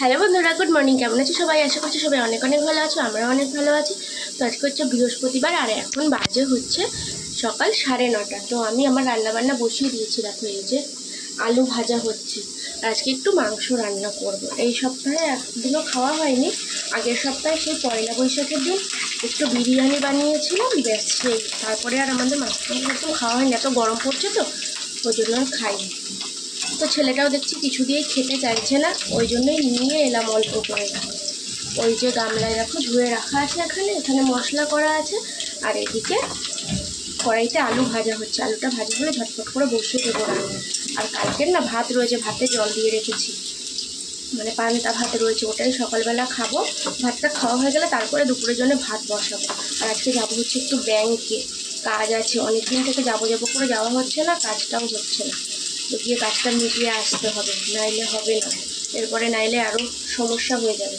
Hello বন্ধুরা, good morning. কেমন আছো সবাই? আশা করছি সবাই অনেক অনেক ভালো আছো। আমরা অনেক ভালো আছি। তো আজকে হচ্ছে বৃহস্পতিবার আর এখন বাজে হচ্ছে সকাল 9:30। তো আমি আমার রান্নাবান্না বসিয়ে দিয়েছি। দেখো, এই যে আলু ভাজা হচ্ছে। আজকে একটু মাংস রান্না করব। এই সপ্তাহে একদিনও খাওয়া হয়নি। আগের সপ্তাহে সেই পয়লা বৈশাখের দিন একটু বিরিয়ানি বানিয়েছিলাম, ব্যাস সেই। তারপরে আর আমাদের মাংস একদম খাওয়া হয়নি, এত গরম পড়ছে তো ওই জন্য আর খাইনি। তো ছেলেটাও দেখছি কিছু দিয়েই খেতে চাইছে না, ওই জন্যই নিয়ে এলাম অল্প করে। ওই যে গামলায় দেখো ধুয়ে রাখা আছে, এখানে মশলা করা আছে। আর এদিকে কড়াইতে আলু ভাজা হচ্ছে। আলুটা ভাজা হলে ঝটফট করে বসিয়ে দেবো রান্না। আর কালকের না ভাত রয়েছে, ভাতে জল দিয়ে রেখেছি, মানে পান্তা ভাত রয়েছে, ওটাই সকালবেলা খাবো। ভাতটা খাওয়া হয়ে গেলে তারপরে দুপুরের জন্য ভাত বসাবো। আর আজকে যাবো হচ্ছে একটু ব্যাংকে, কাজ আছে। অনেকদিন থেকে যাবো করে যাওয়া হচ্ছে না, কাজটাও হচ্ছে না। তো গিয়ে কাজটা মিটিয়ে আসতে হবে, নাইলে হবে না। এরপরে নাইলে আরও সমস্যা হয়ে যাবে।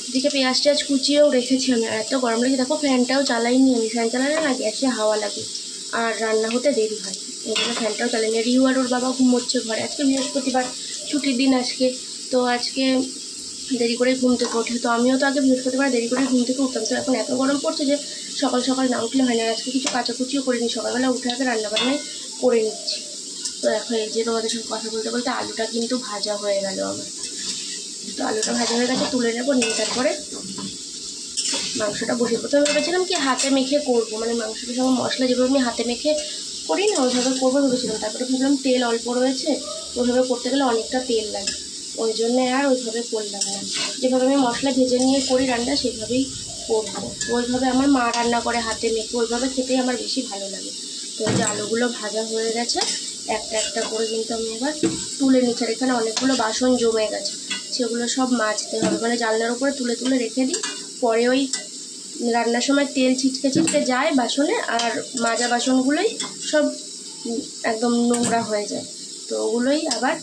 এদিকে পেঁয়াজ টেয়াজ কুচিয়েও রেখেছি আমি। আর এত গরম লেগে দেখো, ফ্যানটাও চালাইনি আমি। ফ্যান চালালে না গ্যাসে হাওয়া লাগে আর রান্না হতে দেরি হয়, এই জন্য ফ্যানটাও চালাইনি। রিউ আর ওর বাবা ঘুমোচ্ছে ঘরে। আজকে বৃহস্পতিবার, ছুটির দিন আজকে। তো আজকে দেরি করে ঘুম থেকে ওঠে। তো আমিও তো আগে বৃহস্পতিবার দেরি করে ঘুম থেকে উঠতাম। তো এখন এত গরম পড়ছে যে সকাল সকাল না উঠলে হয় না। আজকে কিছু কাচাকুচিও করিনি, সকালবেলা উঠে আগে রান্নাবান্নাই করে নিচ্ছি। তো এখন এই যে তোমাদের সঙ্গে কথা বলতে বলতে আলুটা কিন্তু ভাজা হয়ে গেল আমার। তো আলুটা ভাজা হয়ে গেছে, তুলে নেবো। নিয়ে তারপরে মাংসটা বসে, প্রথমে ভেবেছিলাম কি হাতে মেখে করবো, মানে মাংসটার সঙ্গে মশলা যেভাবে আমি হাতে মেখে করি না ওইভাবে করবো ভেবেছিলাম। তারপরে ভাবলাম তেল অল্প রয়েছে, ওইভাবে করতে গেলে অনেকটা তেল লাগে, ওই জন্যে আর ওইভাবে করলাম না। যেভাবে আমি মশলা ভেজে নিয়ে করি রান্না, সেইভাবেই করবো। ওইভাবে আমার মা রান্না করে হাতে মেখে, ওইভাবে খেতেই আমার বেশি ভালো লাগে। তো এই যে আলুগুলো ভাজা হয়ে গেছে, একটা একটা করে কিন্তু আমি এবার তুলে নিচ্ছি। আর এখানে অনেকগুলো বাসন জমে গেছে, সেগুলো সব মাজতে হবে, মানে জানলার উপরে তুলে তুলে রেখে দিই। পরে ওই রান্নার সময় তেল ছিটকে ছিটকে যায় বাসনে, আর মাজা বাসনগুলোই সব একদম নোংরা হয়ে যায়। তো ওগুলোই আবার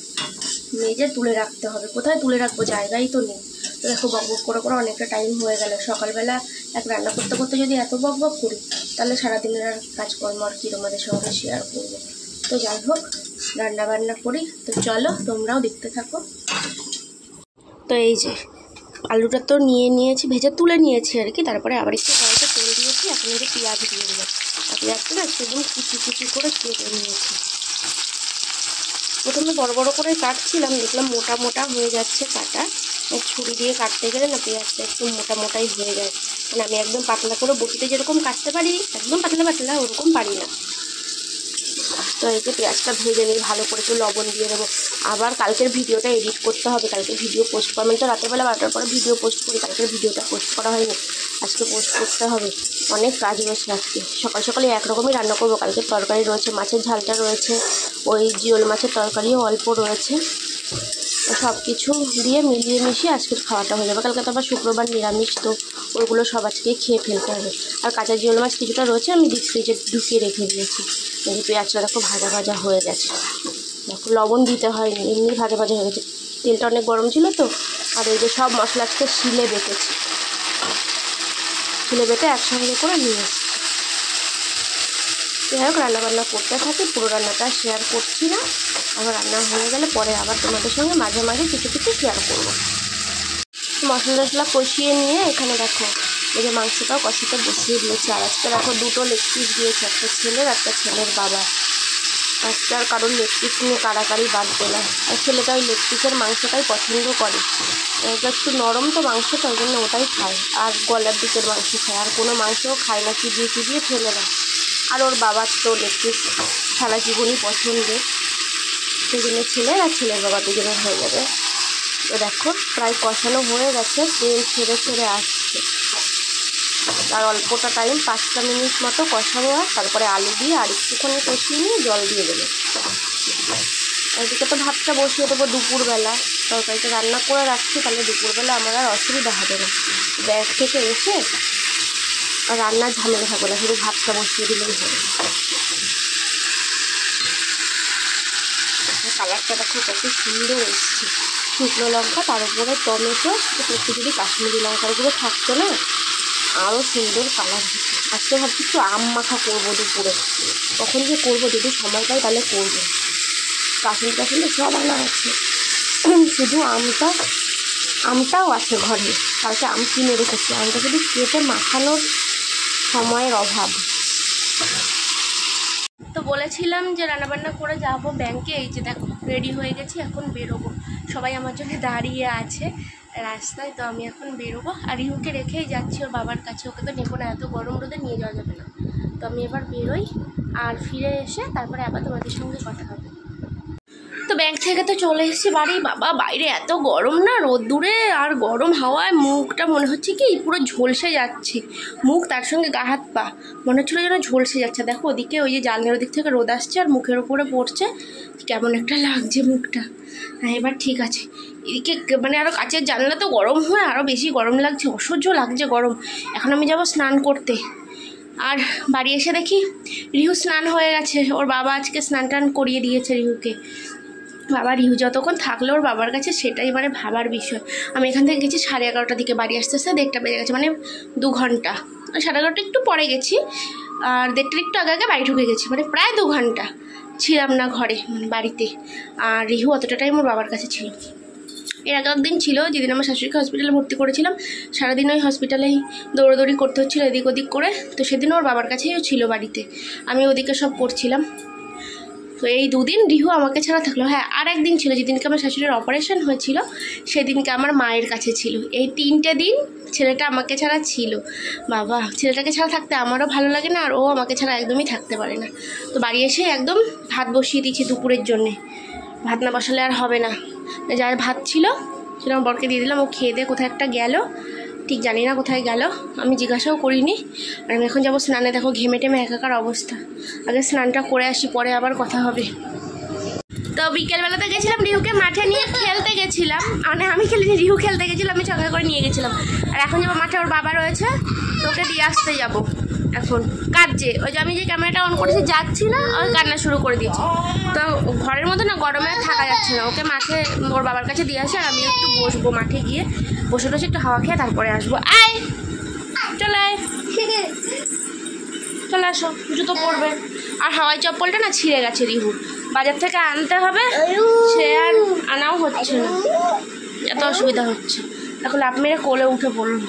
মেজে তুলে রাখতে হবে। কোথায় তুলে রাখবো, জায়গাই তো নেই। তো দেখো, বকবক করে করে অনেকটা টাইম হয়ে গেল। সকালবেলা রান্না করতে করতে যদি এত বকবক করি, তাহলে সারাদিনের আর কাজকর্ম আর কি তোমাদের সঙ্গে শেয়ার করবো। তো যাই হোক, রান্না বান্না করি। তো চলো, তোমরাও দেখতে থাকো। তো এই যে আলুটা তো নিয়েছি, ভেজে তুলে নিয়েছি আর কি। তারপরে আবার একটু কড়াইতে তেল দিয়েছি। এখন এই যে পেঁয়াজ দিয়ে দিলাম। আর পেঁয়াজটা না সেদিন কুচি কুচি করে কেটে নিয়েছি। প্রথমে বড় বড় করে কাটছিলাম, দেখলাম মোটা মোটা হয়ে যাচ্ছে কাটা। ছুরি দিয়ে কাটতে গেলে না পেঁয়াজটা একটু মোটা মোটাই হয়ে যায়। মানে আমি একদম পাতলা করে বটিতে যেরকম কাটতে পারি, একদম পাতলা পাতলা ওরকম পারি না। তো এই যে পেঁয়াজটা ভেজে নিই ভালো করে, একটু লবণ দিয়ে দেবো। আবার কালকের ভিডিওটা এডিট করতে হবে, কালকে ভিডিও পোস্ট করা, মানে তো রাতেরবেলা 12টার পরে ভিডিও পোস্ট করি। কালকের ভিডিওটা পোস্ট করা হয়নি, আজকে পোস্ট করতে হবে। অনেক কাজ রয়েছে আজকে। সকাল সকালে একরকমই রান্না করবো। কালকের তরকারি রয়েছে, মাছের ঝালটা রয়েছে, ওই জিওল মাছের তরকারিও অল্প রয়েছে। সব কিছু দিয়ে মিলিয়ে মিশিয়ে আজকের খাওয়াটা হয়ে যাবে। কালকে তো আবার শুক্রবার নিরামিষ, তো ওইগুলো সব আজকে খেয়ে ফেলতে হবে। আর কাঁচা জিওল মাছ কিছুটা রয়েছে, আমি ডিপ ফ্রিজে ঢুকিয়ে রেখে দিয়েছি। এই পেঁয়াজটা দেখো ভাজা ভাজা হয়ে গেছে। দেখো, লবণ দিতে হয়নি, এমনি ভাজা ভাজা হয়ে গেছে। তেলটা অনেক গরম ছিল তো। আর এই যে সব মশলা আজকে শিলে বেটেছি, শিলে বেটে একসঙ্গে করে নিয়ে এসেছি। যাই হোক, রান্নাবান্না করতে থাকি, পুরো রান্নাটা শেয়ার করছি না। আবার রান্না হয়ে গেলে পরে আবার তোমাদের সঙ্গে মাঝে মাঝে কিছু কিছু শেয়ার করবো। মশলা টশলা কষিয়ে নিয়ে এখানে দেখো এই যে মাংসটাও কষিতে বসিয়ে দিয়েছি। আর আজকে দেখো দুটো লেগ পিস দিয়েছে, একটা ছেলের একটা ছেলের বাবা। আজকে আর কারোর লেগ পিস নিয়ে কাড়াকাড়ি বাদ দিলাম। আর ছেলেটা ওই লেগ পিসের মাংসটাই পছন্দ করে। এটা একটু নরম তো মাংসটা, ওই জন্য ওটাই খায়। আর গলার দিকের মাংস খায়, আর কোনো মাংসও খায় না, চিবিয়ে ফেলে না। আর ওর বাবার তো লেগ পিস সারা জীবনই পছন্দের, সেই জন্য ছেলের আর ছেলের বাবা দুজনের হয়ে যাবে। তো দেখো প্রায় কষানো হয়ে গেছে, তেল ছেড়ে ছেড়ে আসছে। আর অল্পটা টাইম 5টা মিনিট মতো কষাবো। আর তারপরে আলু দিয়ে আর একটুখানি কষিয়ে নিয়ে জল দিয়ে দেবো। এদিকে তো ভাতটা বসিয়ে দেবো দুপুরবেলা। তরকারিটা রান্না করে রাখছি, তাহলে দুপুরবেলা আমার আর অসুবিধা হবে না। ব্যাগ থেকে এসে আর রান্নার ঝামেলা থাকবে না, শুধু ভাতটা বসিয়ে দিলেই হবে। কালারটা দেখো কত সুন্দর এসছে। শুকনো লঙ্কা, তার উপরে টমেটো, একটু যদি কাশ্মীরি লঙ্কার গুঁড়ো থাকতো না, আরও সুন্দর কালার হতো। আজকে ভাবছি একটু আম মাখা করবো দুপুরে, কখন যে করবো, যদি সময় পাই তাহলে করবো। কাশ্মীর সব আনা আছে, শুধু আমটা আমটাও আছে ঘরে, কালকে আম কিনে রেখেছি, আমটা যদি কেটে মাখানোর সময়ের অভাব। তো বলেছিলাম যে রান্নাবান্না করে যাব ব্যাংকে, এই যে দেখো রেডি হয়ে গেছি, এখন বেরোবো। সবাই আমার জন্য দাঁড়িয়ে আছে রাস্তায়, তো আমি এখন বেরোবো। আর রিহুকে রেখেই যাচ্ছি ওর বাবার কাছে, ওকে তো নেবো না, এত গরম রোদে নিয়ে যাওয়া যাবে না। তো আমি এবার বেরোই, আর ফিরে এসে তারপরে আবার তোমাদের সঙ্গে কথা হবে। তো ব্যাংক থেকে তো চলে এসেছি বাড়ি। বাবা বাইরে এত গরম না, রোদ্দুরে আর গরম হাওয়ায় মুখটা মনে হচ্ছে কি পুরো ঝলসে যাচ্ছে, মুখ তার সঙ্গে গা হাত পা মনে হচ্ছিলো যেন ঝলসে যাচ্ছে। দেখো ওদিকে ওই যে জানলার ওদিক থেকে রোদ আসছে আর মুখের উপরে পড়ছে, কেমন একটা লাগছে মুখটা। হ্যাঁ এবার ঠিক আছে। এদিকে মানে আরও কাচের জানলা তো গরম হয় আরও বেশি গরম লাগছে, অসহ্য লাগছে গরম। এখন আমি যাব স্নান করতে। আর বাড়ি এসে দেখি রিহু স্নান হয়ে গেছে, ওর বাবা আজকে স্নান টান করিয়ে দিয়েছে রিহুকে। বাবা রিহু যতক্ষণ থাকলো ওর বাবার কাছে সেটাই মানে ভাবার বিষয়। আমি এখান থেকে গেছি 11:30টার দিকে, বাড়ি আসতে আসতে 1:30 বেজে গেছে, মানে 2 ঘন্টা। 11:30 একটু পরে গেছি, আর 1:30 একটু আগে আগে বাড়ি ঢুকে গেছি, মানে প্রায় 2 ঘন্টা ছিলাম না ঘরে, মানে বাড়িতে। আর রিহু অতটা টাইম ওর বাবার কাছে ছিল। এর আগে একদিন ছিল যেদিন আমার শাশুড়িকে হসপিটালে ভর্তি করেছিলাম, সারাদিন ওই হসপিটালেই দৌড়োদৌড়ি করতে হচ্ছিলো এদিক ওদিক করে, তো সেদিন ওর বাবার কাছেই ছিল বাড়িতে, আমি ওদিকে সব করছিলাম। তো এই 2 দিন রিহু আমাকে ছাড়া থাকলো। হ্যাঁ আর একদিন ছিল যেদিনকে আমার শাশুড়ির অপারেশন হয়েছিল, সেদিনকে আমার মায়ের কাছে ছিল। এই 3টে দিন ছেলেটা আমাকে ছাড়া ছিল। বাবা ছেলেটাকে ছাড়া থাকতে আমারও ভালো লাগে না, আর ও আমাকে ছাড়া একদমই থাকতে পারে না। তো বাড়ি এসে একদম ভাত বসিয়ে দিয়েছি দুপুরের জন্যে, ভাত না বসালে আর হবে না। যার ভাত ছিল সেটা আমার বরকে দিয়ে দিলাম, ও খেয়ে দিয়ে কোথায় একটা গেল, ঠিক জানি না কোথায় গেল, আমি জিজ্ঞাসাও করিনি। আর আমি এখন যাবো স্নানে, দেখো ঘেমে টেমে একাকার অবস্থা। আগে স্নানটা করে আসি, পরে আবার কথা হবে। তো বিকেলবেলাতে গেছিলাম রিহুকে মাঠে নিয়ে খেলতে গেছিলাম, মানে আমি খেলিনি, রিহু খেলতে গেছিলাম, আমি সঙ্গে করে নিয়ে গেছিলাম। আর এখন যাবো মাঠে, ওর বাবা রয়েছে, তোকে দিয়ে আসতে যাবো। এখন কাঁদছে, ওই যে আমি যে ক্যামেরাটা অন করেছি যাচ্ছি না, ওই কান্না শুরু করে দিয়েছি। তো ঘরের মধ্যে না গরমে থাকা যাচ্ছে না, ওকে মাঠে ওর বাবার কাছে দিয়ে আসি, আর আমি একটু বসবো মাঠে গিয়ে, বসে বসে একটু হাওয়া খেয়ে তারপরে আসবো। আয় চলে আয়, চলে আসো, জুতো পরবে। আর হাওয়াই চপ্পলটা না ছিঁড়ে গেছে রিহুর, বাজার থেকে আনতে হবে, সে আর আনাও হচ্ছে না, এত অসুবিধা হচ্ছে। এখন লাফ মেরে কোলে উঠে পড়লো।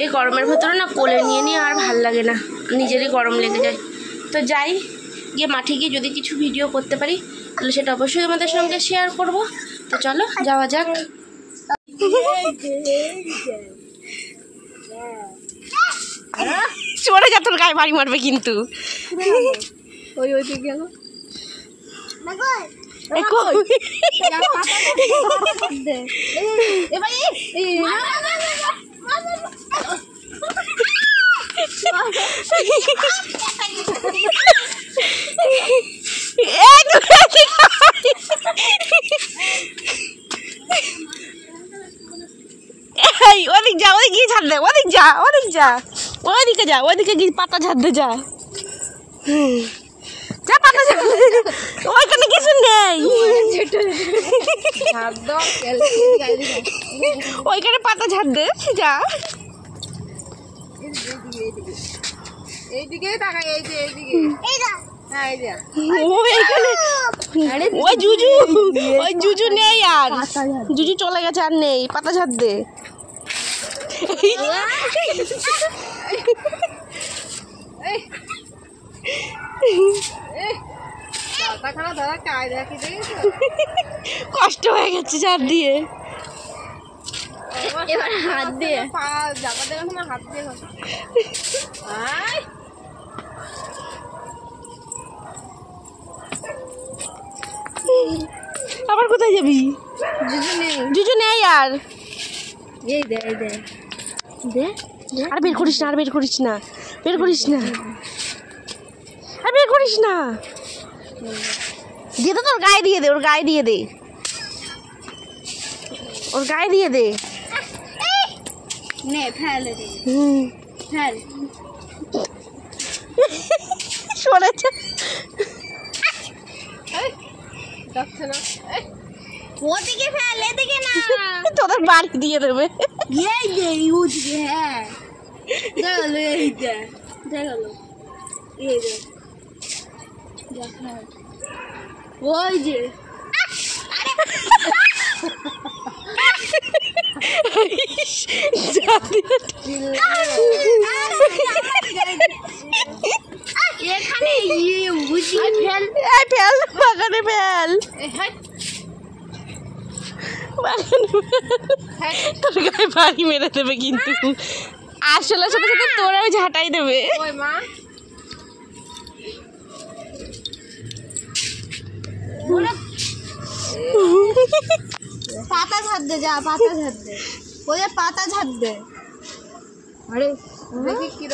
এই গরমের ভেতরে না কোলে নিয়ে নিয়ে আর ভাল লাগে না, নিজেরই গরম লেগে যায়। তো যাই, গিয়ে মাঠে গিয়ে যদি কিছু ভিডিও করতে পারি তাহলে সেটা অবশ্যই আমাদের সঙ্গে শেয়ার করব। তো চলো যাওয়া যাক। চলে যা, তোর গায়ে বাড়ি মারবে কিন্তু। ওদিক যা, ওদিক গিয়ে ঝাড় দে, ওদিক যা, ওদিক যা, ওইদিকে যা, ওইদিকে গিয়ে পাতা ঝাড় দে, যা যা পাতা ঝাড় দে, ওইখানে কিছু নেই, ওইখানে পাতা ঝাড় দে, যা। এইদিকে তাকাই, এই যে এইদিকে, ওই জুজু, ওই জুজু নেই আর, জুজু চলে গেছে আর নেই, পাতা ঝাড় দে। কষ্ট হয়ে গেছে ঝাড় দিয়ে, এবার হাত দিয়ে হাত দিয়ে আবার কোথায় যাবি? জুজু নেই আর, এই দে এই দে দে, আর বের করিস না, আর বের করিস না, বের করিস না, আর বের করিস না, দিয়ে তো তোর গায়ে দিয়ে দে, ওর গায়ে দিয়ে দে, ওর গায়ে দিয়ে দে, নে ফেলে দে, ফেল সরেছে, যাচ্ছে না, ওদিকে ফেল, এদিকে না, তোদের বাড়ি দিয়ে দেবে, এই যে ওদিকে, হ্যাঁ গেল, এই যে গেল, এই যে ওই যে এখানে ফেল বাগানে ফেল তোর গায়ে বাড়ি মেরে দেবে কিন্তু আসলে সাথে সাথে তোরাও ঝাঁটাই দেবে। পাতা ঝাড় দে, যা পাতা ঝাড় দে, ওই পাতা ঝাড় দে। আরে দেখি কি